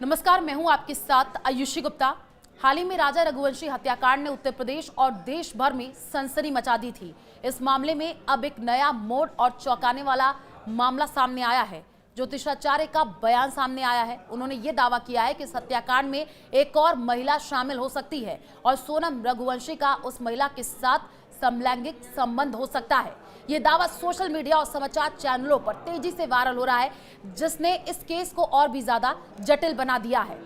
नमस्कार, मैं हूं आपके साथ आयुषी गुप्ता। हाल ही में राजा रघुवंशी हत्याकांड ने उत्तर प्रदेश और देश भर में सनसनी मचा दी थी। इस मामले में अब एक नया मोड़ और चौंकाने वाला मामला सामने आया है। ज्योतिषाचार्य का बयान सामने आया है। उन्होंने ये दावा किया है कि इस हत्याकांड में एक और महिला शामिल हो सकती है और सोनम रघुवंशी का उस महिला के साथ समलैंगिक संबंध हो सकता है। ये दावा सोशल मीडिया और समाचार चैनलों पर तेजी से वायरल हो रहा है, जिसने इस केस को और भी ज्यादा जटिल बना दिया है।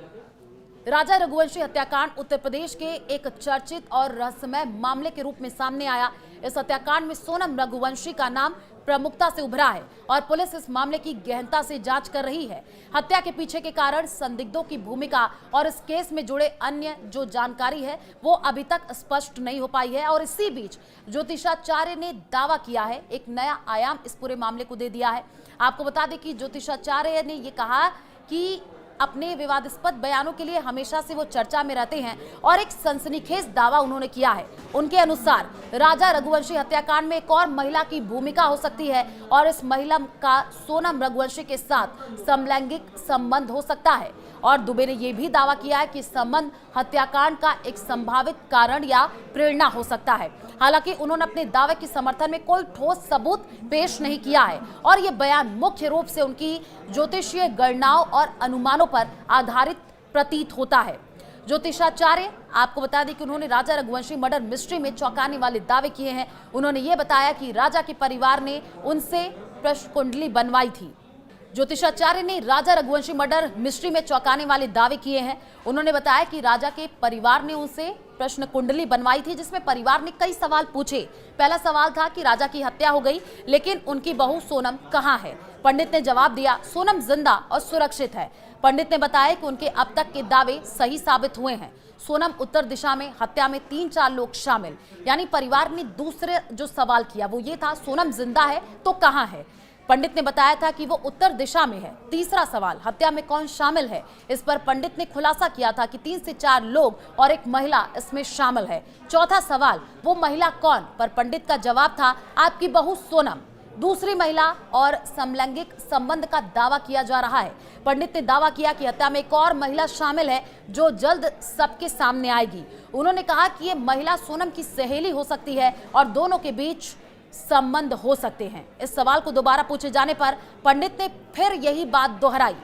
राजा रघुवंशी हत्याकांड उत्तर प्रदेश के एक चर्चित और रहस्यमय मामले के रूप में सामने आया। इस हत्याकांड में सोनम रघुवंशी का नाम प्रमुखता से उभरा है और पुलिस इस मामले की गहनता से जांच कर रही है। हत्या के पीछे के कारण, संदिग्धों की भूमिका और इस केस में जुड़े अन्य जो जानकारी है वो अभी तक स्पष्ट नहीं हो पाई है। और इसी बीच ज्योतिषाचार्य ने दावा किया है, एक नया आयाम इस पूरे मामले को दे दिया है। आपको बता दें कि ज्योतिषाचार्य ने ये कहा कि अपने विवादास्पद बयानों के लिए हमेशा से वो चर्चा में रहते हैं और एक सनसनीखेज दावा उन्होंने किया है। उनके अनुसार राजा रघुवंशी हत्याकांड में एक और महिला की भूमिका हो सकती है और इस महिला का सोनम रघुवंशी के साथ समलैंगिक संबंध हो सकता है। और दुबे ने यह भी दावा किया है कि संबंध हत्याकांड का एक संभावित कारण या प्रेरणा हो सकता है। हालांकि उन्होंने अपने दावे के समर्थन में कोई ठोस सबूत पेश नहीं किया है और ये बयान मुख्य रूप से उनकी ज्योतिषीय गणनाओं और अनुमानों पर आधारित प्रतीत होता है। ज्योतिषाचार्य आपको बता दें कि उन्होंने राजा रघुवंशी मर्डर मिस्ट्री में चौंकाने वाले दावे किए हैं। उन्होंने ये बताया कि राजा के परिवार ने उनसे प्रश्न कुंडली बनवाई थी। ज्योतिषाचार्य ने राजा रघुवंशी मर्डर मिस्ट्री में चौंकाने वाले दावे किए हैं। उन्होंने बताया कि राजा के परिवार ने उनसे प्रश्न कुंडली बनवाई थी, जिसमें परिवार ने कई सवाल पूछे। पहला सवाल था कि राजा की हत्या हो गई, लेकिन उनकी बहू सोनम कहाँ है? पंडित ने जवाब दिया, सोनम जिंदा और सुरक्षित है। पंडित ने बताया कि उनके अब तक के दावे सही साबित हुए हैं। सोनम उत्तर दिशा में, हत्या में 3-4 लोग शामिल। यानी परिवार ने दूसरे जो सवाल किया वो ये था, सोनम जिंदा है तो कहाँ है? पंडित ने बताया था कि वो उत्तर दिशा में है। तीसरा सवाल, हत्या में कौन शामिल है? इस पर पंडित ने खुलासा किया था कि 3 से 4 लोग और एक महिला इसमें शामिल है। चौथा सवाल, वो महिला कौन? पर पंडित का जवाब था, आपकी बहू सोनम। दूसरी महिला और समलैंगिक संबंध का दावा किया जा रहा है। पंडित ने दावा किया कि हत्या में एक और महिला शामिल है जो जल्द सबके सामने आएगी। उन्होंने कहा कि ये महिला सोनम की सहेली हो सकती है और दोनों के बीच संबंध हो सकते हैं। इस सवाल को दोबारा पूछे जाने पर पंडित ने फिर यही बात दोहराई।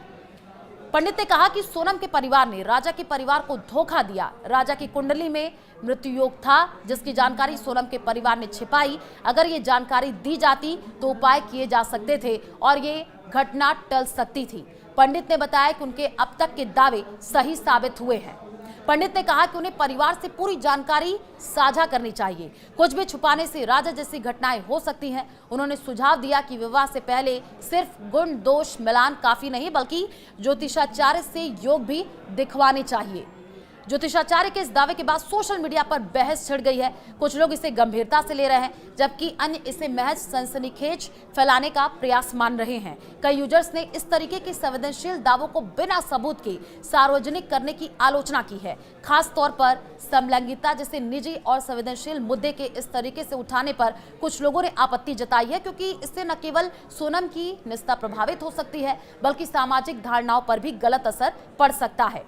पंडित ने कहा कि सोनम के परिवार ने राजा के परिवार को धोखा दिया। राजा की कुंडली में मृत्यु योग था, जिसकी जानकारी सोनम के परिवार ने छिपाई। अगर ये जानकारी दी जाती तो उपाय किए जा सकते थे और ये घटना टल सकती थी। पंडित ने बताया कि उनके अब तक के दावे सही साबित हुए हैं। पंडित ने कहा कि उन्हें परिवार से पूरी जानकारी साझा करनी चाहिए। कुछ भी छुपाने से राजा जैसी घटनाएं हो सकती हैं। उन्होंने सुझाव दिया कि विवाह से पहले सिर्फ गुण दोष मिलान काफी नहीं, बल्कि ज्योतिषाचार्य से योग भी दिखवाने चाहिए। ज्योतिषाचार्य के इस दावे के बाद सोशल मीडिया पर बहस छिड़ गई है। कुछ लोग इसे गंभीरता से ले रहे हैं, जबकि अन्य इसे महज सनसनीखेज फैलाने का प्रयास मान रहे हैं। कई यूजर्स ने इस तरीके के संवेदनशील दावों को बिना सबूत के सार्वजनिक करने की आलोचना की है। खास तौर पर समलैंगिकता जैसे निजी और संवेदनशील मुद्दे के इस तरीके से उठाने पर कुछ लोगों ने आपत्ति जताई है, क्योंकि इससे न केवल सोनम की निजता प्रभावित हो सकती है, बल्कि सामाजिक धारणाओं पर भी गलत असर पड़ सकता है।